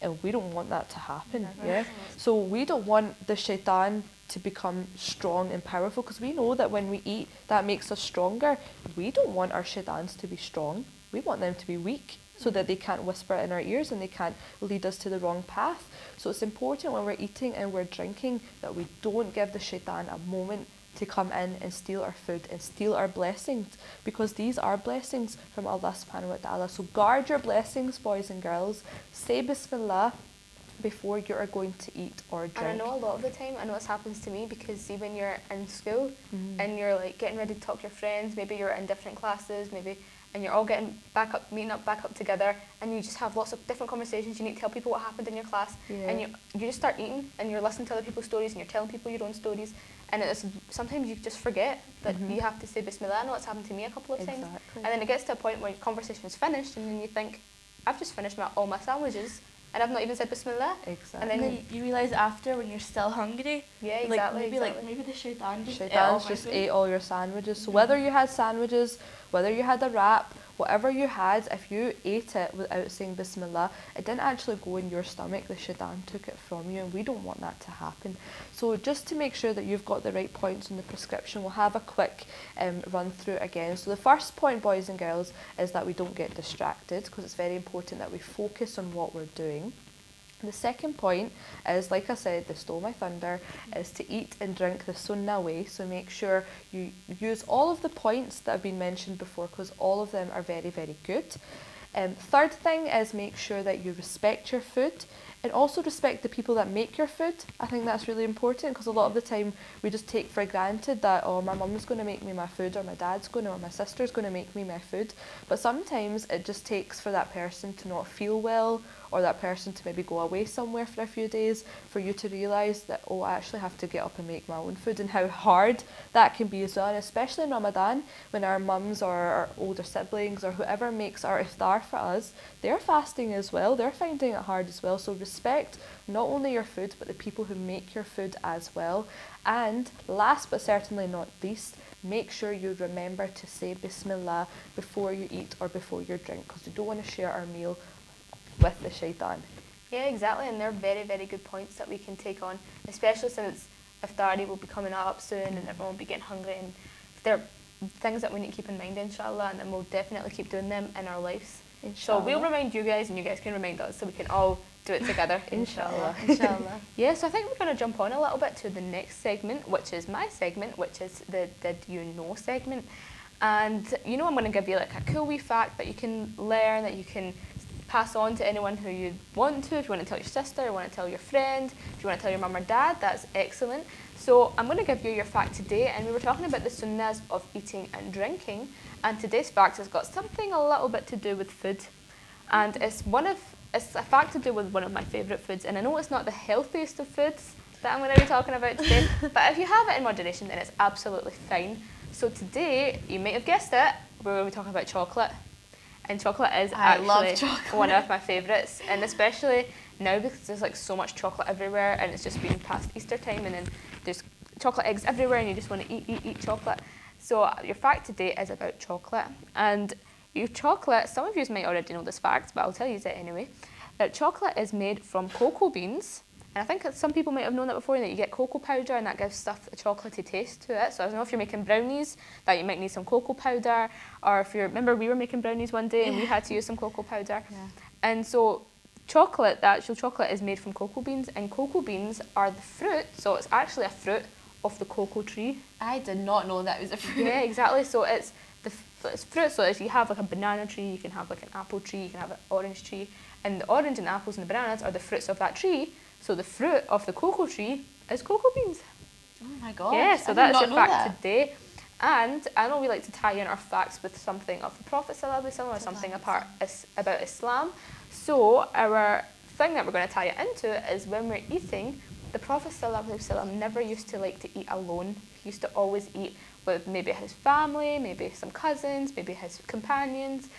And we don't want that to happen, yeah? So we don't want the shaitan to become strong and powerful, because we know that when we eat, that makes us stronger. We don't want our shaitans to be strong. We want them to be weak, so that they can't whisper in our ears and they can't lead us to the wrong path. So it's important when we're eating and we're drinking that we don't give the shaitan a moment to come in and steal our food and steal our blessings, because these are blessings from Allah subhanahu wa ta'ala. So guard your blessings, boys and girls. Say Bismillah before you are going to eat or drink. And I know a lot of the time, I know this happens to me, because see, when you're in school and you're like getting ready to talk to your friends, maybe you're in different classes, maybe, and you're all getting meeting up back up together, and you just have lots of different conversations. You need to tell people what happened in your class, and you just start eating and you're listening to other people's stories and you're telling people your own stories, and it's sometimes you just forget that you have to say Bismillah. I know it's happened to me a couple of times, and then it gets to a point where your conversation is finished and then you think, I've just finished all my sandwiches and I've not even said Bismillah. Exactly. And then you realise after, when you're still hungry, yeah, exactly. Maybe the shaitan just ate all your sandwiges. So whether you had sandwiches, whether you had a wrap, whatever you had, if you ate it without saying Bismillah, it didn't actually go in your stomach. The shaitan took it from you, and we don't want that to happen. So just to make sure that you've got the right points in the prescription, we'll have a quick run through it again. So the first point, boys and girls, is that we don't get distracted, because it's very important that we focus on what we're doing. The second point is, like I said, they stole my thunder, is to eat and drink the Sunnah way. So make sure you use all of the points that have been mentioned before, because all of them are very, very good. Third thing is make sure that you respect your food, and also respect the people that make your food. I think that's really important, because a lot of the time we just take for granted that, oh, my mum's going to make me my food, or my dad's going to, or my sister's going to make me my food. But sometimes it just takes for that person to not feel well, or that person to maybe go away somewhere for a few days, for you to realise that, oh, I actually have to get up and make my own food, and how hard that can be as well. And especially in Ramadan, when our mums or our older siblings or whoever makes our iftar for us, they're fasting as well, they're finding it hard as well. So respect not only your food, but the people who make your food as well. And last but certainly not least, make sure you remember to say Bismillah before you eat or before you drink, because we don't want to share our meal with the shaitan. Yeah, exactly, and they're very, very good points that we can take on, especially since iftari will be coming up soon and everyone will be getting hungry, and they're things that we need to keep in mind, inshallah, and then we'll definitely keep doing them in our lives. Inshallah. So we'll remind you guys and you guys can remind us, so we can all do it together. Inshallah. Inshallah. Yeah, so I think we're going to jump on a little bit to the next segment, which is my segment, which is the Did You Know segment. And you know, I'm going to give you like a cool wee fact that you can learn, that you can pass on to anyone who you want to. If you want to tell your sister, you want to tell your friend, if you want to tell your mum or dad, that's excellent. So I'm going to give you your fact today, and we were talking about the sunnahs of eating and drinking, and today's fact has got something a little bit to do with food, and it's a fact to do with one of my favourite foods, and I know it's not the healthiest of foods that I'm going to be talking about today, but if you have it in moderation, then it's absolutely fine. So today, you might have guessed it, we're going to be talking about chocolate. And chocolate is actually one of my favourites, and especially now because there's like so much chocolate everywhere, and it's just been past Easter time, and then there's chocolate eggs everywhere, and you just want to eat chocolate. So your fact today is about chocolate, and your chocolate, some of you might already know this fact, but I'll tell you it anyway, that chocolate is made from cocoa beans, And I think that some people might have known that before, that you get cocoa powder and that gives stuff a chocolatey taste to it. So I don't know if you're making brownies, that you might need some cocoa powder, or if you remember we were making brownies one day and we had to use some cocoa powder. Yeah. And so chocolate, the actual chocolate is made from cocoa beans, and cocoa beans are the fruit, so it's actually a fruit of the cocoa tree. I did not know that was a fruit. Yeah, exactly. So it's fruit. So if you have like a banana tree, you can have like an apple tree, you can have an orange tree, and the orange and the apples and the bananas are the fruits of that tree. So the fruit of the cocoa tree is cocoa beans. Oh my gosh. Yeah, so I did that's not your know fact that. today. And I know we like to tie in our facts with something of the Prophet ﷺ or something about Islam. So our thing that we're going to tie it into is when we're eating, the Prophet ﷺ never used to like to eat alone. He used to always eat with maybe his family, maybe some cousins, maybe his companions.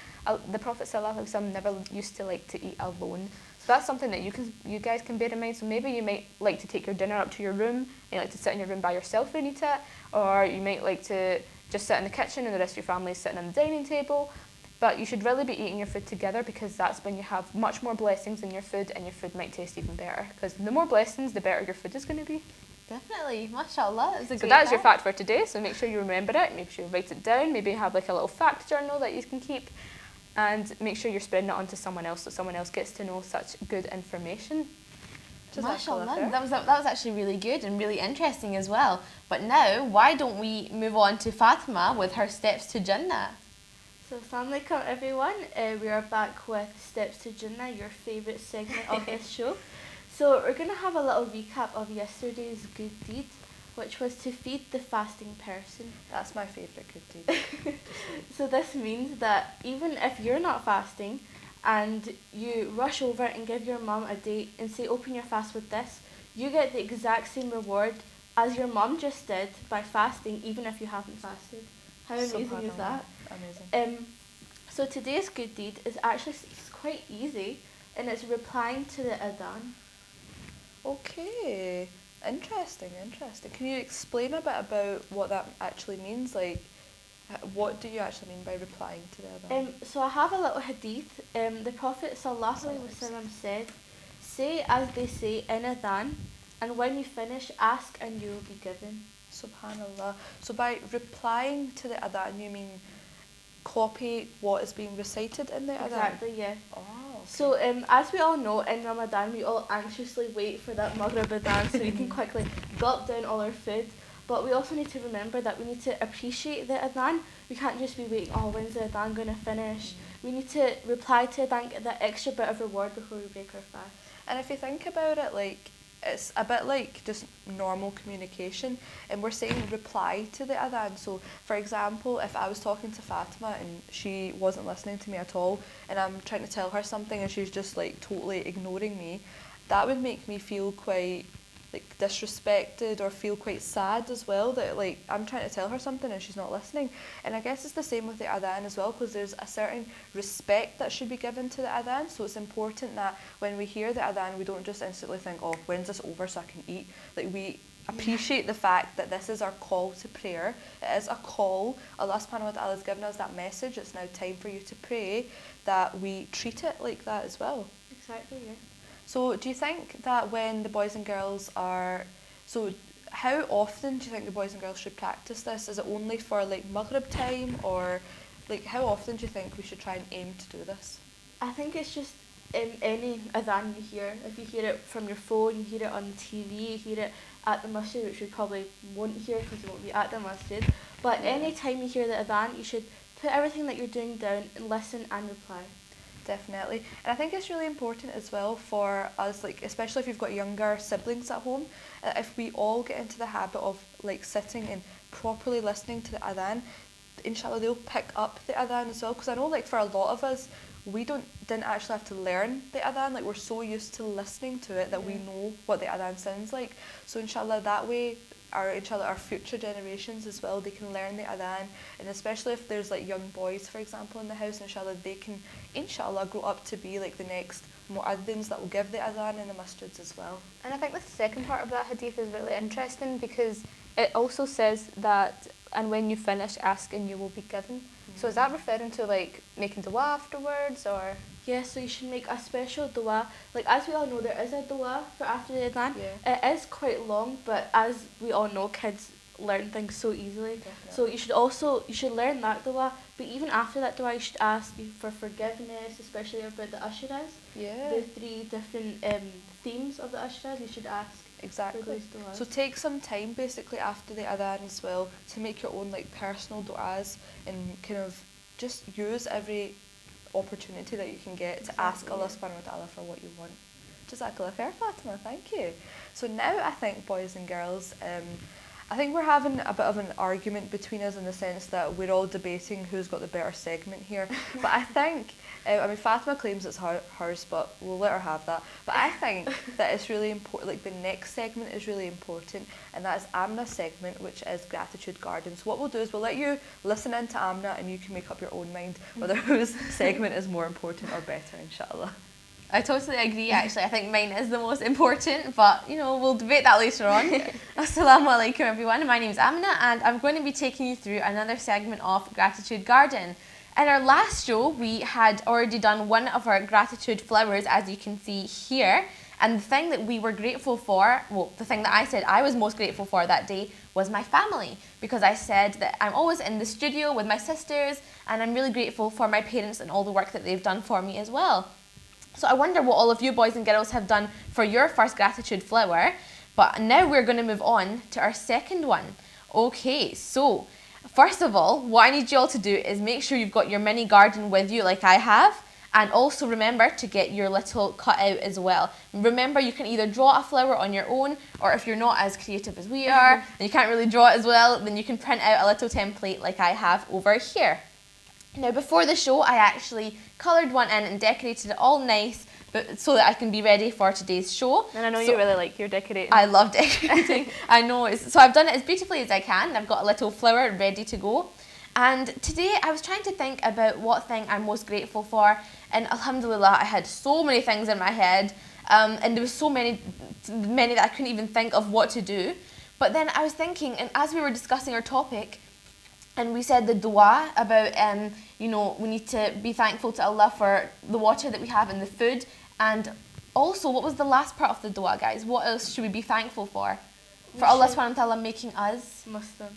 The Prophet ﷺ never used to like to eat alone. So that's something that you guys can bear in mind. So maybe you might like to take your dinner up to your room, and you like to sit in your room by yourself and eat it, or you might like to just sit in the kitchen and the rest of your family is sitting on the dining table. But you should really be eating your food together, because that's when you have much more blessings in your food, and your food might taste even better. Because the more blessings, the better your food is going to be. Definitely, mashallah. That's a So great that's your fact for today. So make sure you remember it. Make sure you write it down. Maybe have like a little fact journal that you can keep. And make sure you're spreading it on to someone else, so someone else gets to know such good information. Mashallah, that was actually really good and really interesting as well. But now, why don't we move on to Fatima with her steps to Jannah? So, Assalamu alaikum everyone. We are back with Steps to Jannah, your favourite segment of this show. So, we're going to have a little recap of yesterday's good deed, which was to feed the fasting person. That's my favourite good deed. So this means that even if you're not fasting and you rush over and give your mum a date and say open your fast with this, you get the exact same reward as your mum just did by fasting, even if you haven't fasted. How amazing is that? Amazing. So today's good deed is actually quite easy, and it's replying to the Adhan. Okay. Interesting. Can you explain a bit about what that actually means? Like, what do you actually mean by replying to the Adhan? So I have a little hadith. The Prophet ﷺ said, "Say as they say in Adhan, and when you finish, ask and you will be given." Subhanallah. So by replying to the Adhan, you mean copy what is being recited in the Adhan? Exactly, yeah. Oh, okay. So as we all know, in Ramadan we all anxiously wait for that Maghrib Adhan so we can quickly gulp down all our food. But we also need to remember that we need to appreciate the Adhan. We can't just be waiting, oh, when's the Adhan going to finish? We need to reply to Adhan, get that extra bit of reward before we break our fast. And if you think about it, like, it's a bit like just normal communication, and we're saying reply to the Adhan. So, for example, if I was talking to Fatima and she wasn't listening to me at all, and I'm trying to tell her something and she's just like totally ignoring me, that would make me feel quite like disrespected or feel quite sad as well, that like I'm trying to tell her something and she's not listening. And I guess it's the same with the Adhan as well, because there's a certain respect that should be given to the Adhan. So it's important that when we hear the Adhan, we don't just instantly think, oh, when's this over so I can eat? Like, we appreciate the fact that this is our call to prayer. It is a call. Allah subhanahu wa ta'ala has given us that message. It's now time for you to pray, that we treat it like that as well. Exactly, yeah. So do you think that when the boys and girls are... So how often do you think the boys and girls should practice this? Is it only for like Maghrib time, or like how often do you think we should try and aim to do this? I think it's just in any Adhan you hear. If you hear it from your phone, you hear it on the TV, you hear it at the masjid, which we probably won't hear because you won't be at the masjid. But any time you hear the Adhan, you should put everything that you're doing down and listen and reply. Definitely. And I think it's really important as well for us, like especially if you've got younger siblings at home, if we all get into the habit of like sitting and properly listening to the Adhan, inshallah they'll pick up the Adhan as well. Because I know like for a lot of us, we didn't actually have to learn the Adhan. Like, we're so used to listening to it that we know what the Adhan sounds like. So inshallah that way, our future generations as well, they can learn the Adhan. And especially if there's like young boys, for example, in the house, inshallah they can grow up to be like the next mu'adhins that will give the Adhan in the masjids as well. And I think the second part of that hadith is really interesting, because it also says that, and when you finish, ask and you will be given. So is that referring to like making dua afterwards, or? Yeah, so you should make a special dua. Like, as we all know, there is a dua for after the Adhan. Yeah. It is quite long, but as we all know, kids learn things so easily. Definitely. So you should learn that dua, but even after that dua, you should ask for forgiveness, especially about the ashuras. Yeah. The 3 different themes of the ashuras, you should ask for Exactly. those duas. So take some time basically after the Adhan as well to make your own like personal du'as and kind of just use every opportunity that you can get to ask Exactly, Allah yeah. subhanahu wa ta'ala for what you want. Jazakallah khair, Fatima, thank you. So now I think, boys and girls, I think we're having a bit of an argument between us in the sense that we're all debating who's got the better segment here. But I think, I mean, Fatima claims it's hers, but we'll let her have that. But I think that it's really important, like the next segment is really important, and that is Amna's segment, which is Gratitude Garden. So what we'll do is we'll let you listen in to Amna and you can make up your own mind whether whose segment is more important or better, inshallah. I totally agree, actually. I think mine is the most important, but, you know, we'll debate that later on. Assalamu alaikum, everyone. My name is Amina, and I'm going to be taking you through another segment of Gratitude Garden. In our last show, we had already done one of our gratitude flowers, as you can see here. And the thing that we were grateful for, well, the thing that I said I was most grateful for that day was my family. Because I said that I'm always in the studio with my sisters, and I'm really grateful for my parents and all the work that they've done for me as well. So I wonder what all of you boys and girls have done for your first gratitude flower. But now we're going to move on to our second one. Okay, so first of all, what I need you all to do is make sure you've got your mini garden with you like I have. And also remember to get your little cutout as well. Remember, you can either draw a flower on your own, or if you're not as creative as we are, and you can't really draw it as well, then you can print out a little template like I have over here. Now, before the show, I actually coloured one in and decorated it all nice, but so that I can be ready for today's show. And I know you really like your decorating. I love decorating. I know. So I've done it as beautifully as I can. I've got a little flower ready to go. And today I was trying to think about what thing I'm most grateful for. And alhamdulillah, I had so many things in my head. And there was so many that I couldn't even think of what to do. But then I was thinking, and as we were discussing our topic, and we said the dua about, you know, we need to be thankful to Allah for the water that we have and the food. And also, what was the last part of the dua, guys? What else should we be thankful for? For Allah subhanahu wa ta'ala making us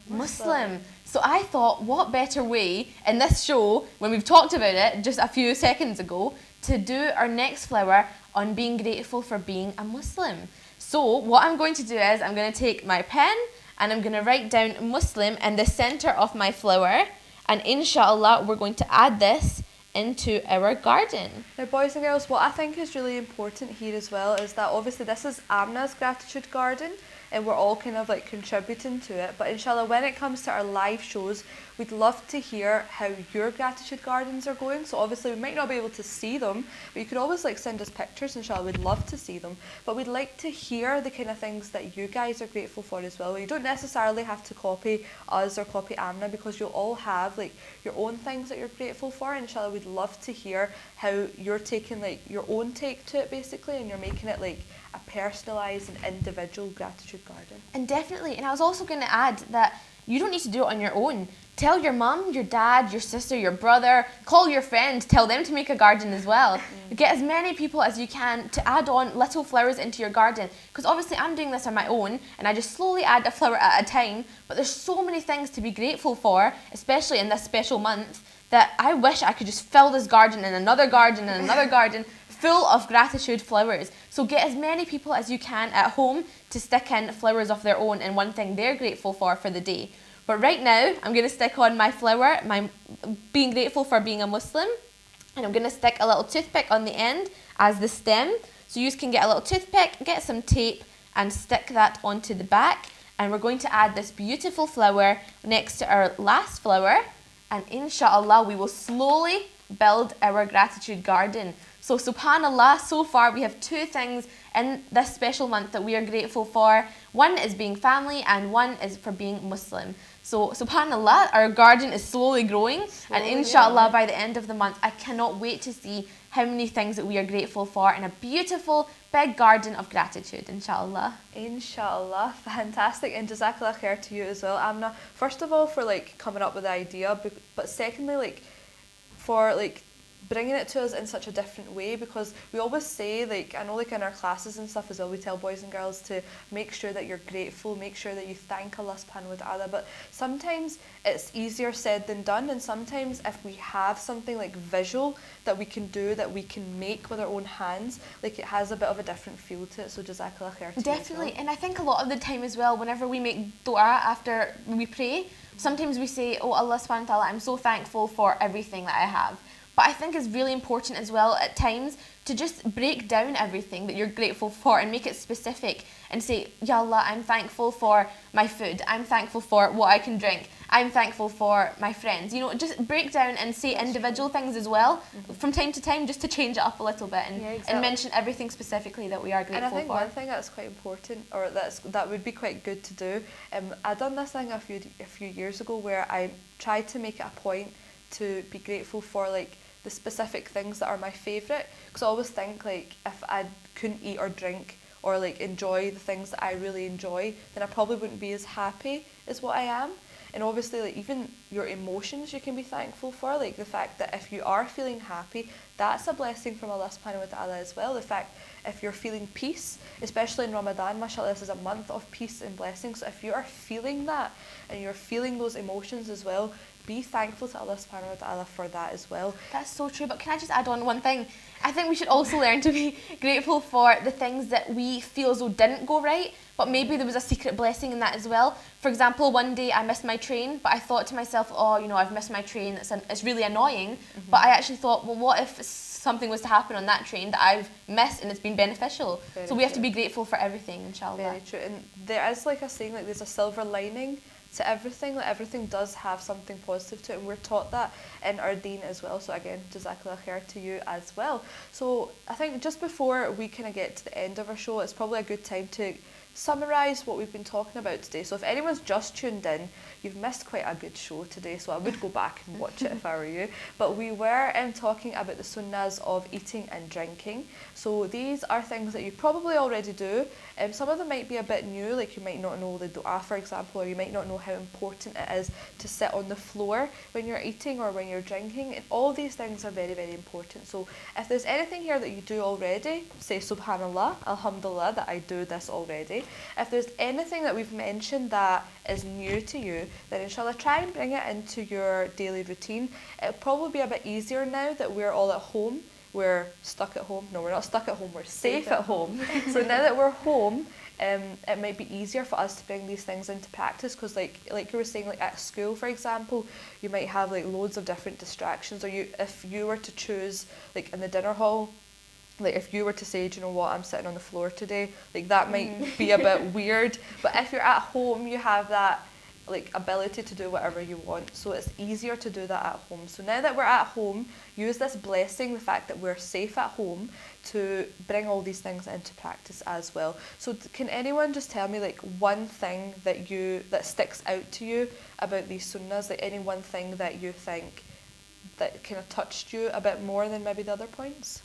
Muslim. So I thought, what better way in this show, when we've talked about it just a few seconds ago, to do our next flower on being grateful for being a Muslim. So what I'm going to do is I'm going to take my pen and I'm going to write down Muslim in the center of my flower, and inshallah we're going to add this into our garden. Now, boys and girls, what I think is really important here as well is that obviously this is Amna's gratitude garden, and we're all kind of like contributing to it. But inshallah, when it comes to our live shows, we'd love to hear how your gratitude gardens are going. So obviously we might not be able to see them, but you could always like send us pictures, inshallah. We'd love to see them. But we'd like to hear the kind of things that you guys are grateful for as well. You don't necessarily have to copy us or copy Amna, because you'll all have like your own things that you're grateful for. Inshallah, we'd love to hear how you're taking like your own take to it basically, and you're making it like a personalised and individual gratitude garden. And definitely, and I was also going to add that you don't need to do it on your own. Tell your mum, your dad, your sister, your brother, call your friend, tell them to make a garden as well. Get as many people as you can to add on little flowers into your garden. Because obviously I'm doing this on my own and I just slowly add a flower at a time, but there's so many things to be grateful for, especially in this special month, that I wish I could just fill this garden and another garden and another garden full of gratitude flowers. So get as many people as you can at home to stick in flowers of their own and one thing they're grateful for the day. But right now, I'm going to stick on my flower, my being grateful for being a Muslim, and I'm going to stick a little toothpick on the end as the stem. So you can get a little toothpick, get some tape, and stick that onto the back. And we're going to add this beautiful flower next to our last flower, and inshallah, we will slowly build our gratitude garden. So subhanallah, so far we have 2 things in this special month that we are grateful for. One is being family and one is for being Muslim. So subhanallah, our garden is slowly growing, and inshallah by the end of the month I cannot wait to see how many things that we are grateful for in a beautiful big garden of gratitude, inshallah. Inshallah, fantastic, and jazakallah khair to you as well, Amna. First of all, for like coming up with the idea, but secondly, like for like bringing it to us in such a different way, because we always say, like, I know like in our classes and stuff as well, we tell boys and girls to make sure that you're grateful, make sure that you thank Allah subhanahu wa ta'ala, but sometimes it's easier said than done, and sometimes if we have something like visual that we can do, that we can make with our own hands, like it has a bit of a different feel to it. So jazakallah khair to you as Definitely, well. and I think a lot of the time as well, whenever we make dua after we pray, sometimes we say, oh Allah subhanahu wa ta'ala, I'm so thankful for everything that I have. But I think it's really important as well at times to just break down everything that you're grateful for and make it specific and say, Ya Allah, I'm thankful for my food, I'm thankful for what I can drink, I'm thankful for my friends. You know, just break down and say individual things as well from time to time, just to change it up a little bit and, and mention everything specifically that we are grateful for. And I think one thing that's quite important, or that would be quite good to do, I done this thing a few years ago where I tried to make it a point to be grateful for like the specific things that are my favourite, because I always think like if I couldn't eat or drink or like enjoy the things that I really enjoy, then I probably wouldn't be as happy as what I am. And obviously, like, even your emotions you can be thankful for, like the fact that if you are feeling happy, that's a blessing from Allah subhanahu wa ta'ala as well. The fact if you're feeling peace, especially in Ramadan, mashallah, this is a month of peace and blessings, so if you are feeling that and you're feeling those emotions as well, be thankful to Allah subhanahu wa ta'ala for that as well. That's so true, but can I just add on one thing? I think we should also learn to be grateful for the things that we feel as though didn't go right, but maybe there was a secret blessing in that as well. For example, one day I missed my train, but I thought to myself, oh, you know, I've missed my train, it's really annoying. But I actually thought, well, what if something was to happen on that train that I've missed and it's been beneficial? So we have to be grateful for everything, inshallah. Very true. And there is like a saying, like there's a silver lining to everything, like everything does have something positive to it, and we're taught that in our deen as well. So again, jazakallah khair to you as well. So I think just before we kind of get to the end of our show, it's probably a good time to summarise what we've been talking about today. So if anyone's just tuned in, you've missed quite a good show today, so I would go back and watch it if I were you. But we were talking about the sunnahs of eating and drinking. So these are things that you probably already do. Some of them might be a bit new, like you might not know the dua, for example, or you might not know how important it is to sit on the floor when you're eating or when you're drinking. And all these things are very, very important. So if there's anything here that you do already, say subhanallah, alhamdulillah, that I do this already. If there's anything that we've mentioned that is new to you, then inshallah try and bring it into your daily routine. It'll probably be a bit easier now that we're all at home. We're stuck at home. No, we're not stuck at home, we're safe at home. So now that we're home, it might be easier for us to bring these things into practice, because like you were saying, like at school, for example, you might have like loads of different distractions, or if you were to choose, like in the dinner hall, like if you were to say, do you know what, I'm sitting on the floor today, like that might be a bit weird. But if you're at home, you have that like ability to do whatever you want, so it's easier to do that at home. So now that we're at home, use this blessing, the fact that we're safe at home, to bring all these things into practice as well. So can anyone just tell me like one thing that sticks out to you about these sunnahs, like any one thing that you think that kind of touched you a bit more than maybe the other points?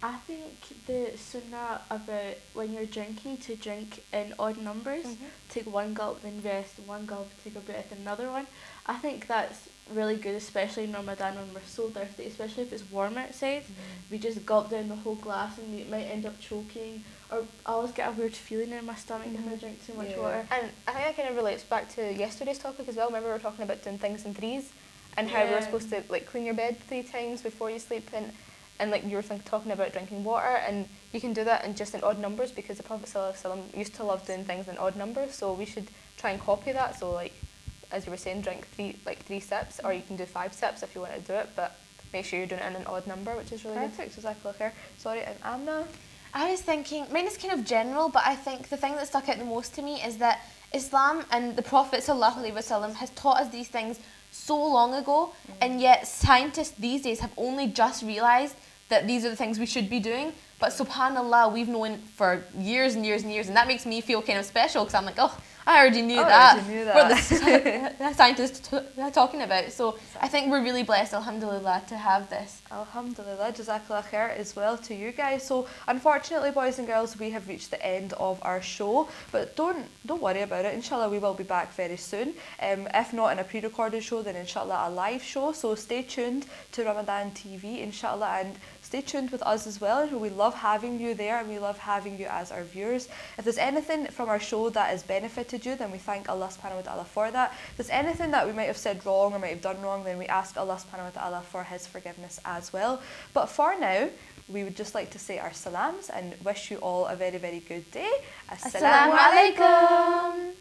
I think the sunnah about when you're drinking, to drink in odd numbers, take one gulp, then rest, one gulp, take a breath, another one. I think that's really good, especially in Ramadan when we're so thirsty, especially if it's warm outside. We just gulp down the whole glass and you might end up choking, or I always get a weird feeling in my stomach if I drink too much water. And I think that kind of relates back to yesterday's topic as well. Remember we were talking about doing things in threes, and how we were supposed to like clean your bed 3 times before you sleep, and like you were talking about drinking water, and you can do that in just in odd numbers, because the Prophet ﷺ used to love doing things in odd numbers, so we should try and copy that. So like as you were saying, drink 3 sips, or you can do 5 sips if you want to do it, but make sure you're doing it in an odd number, which is really perfect. Jazakallah khair. Sorry, and Amna? I was thinking, mine is kind of general, but I think the thing that stuck out the most to me is that Islam and the Prophet ﷺ has taught us these things so long ago, and yet scientists these days have only just realised that these are the things we should be doing. But subhanallah, we've known for years and years and years, and that makes me feel kind of special because I'm like, oh, I already knew that. What the scientists are talking about. So I think we're really blessed, alhamdulillah, to have this. Alhamdulillah, jazakallah khair as well to you guys. So unfortunately, boys and girls, we have reached the end of our show, but don't worry about it. Inshallah, we will be back very soon. If not in a pre-recorded show, then inshallah a live show. So stay tuned to Ramadan TV, inshallah, and stay tuned with us as well. We love having you there, and we love having you as our viewers. If there's anything from our show that has benefited you, then we thank Allah subhanahu wa ta'ala for that. If there's anything that we might have said wrong or might have done wrong, then we ask Allah subhanahu wa ta'ala for his forgiveness as well. But for now, we would just like to say our salams and wish you all a very, very good day. Assalamu alaikum.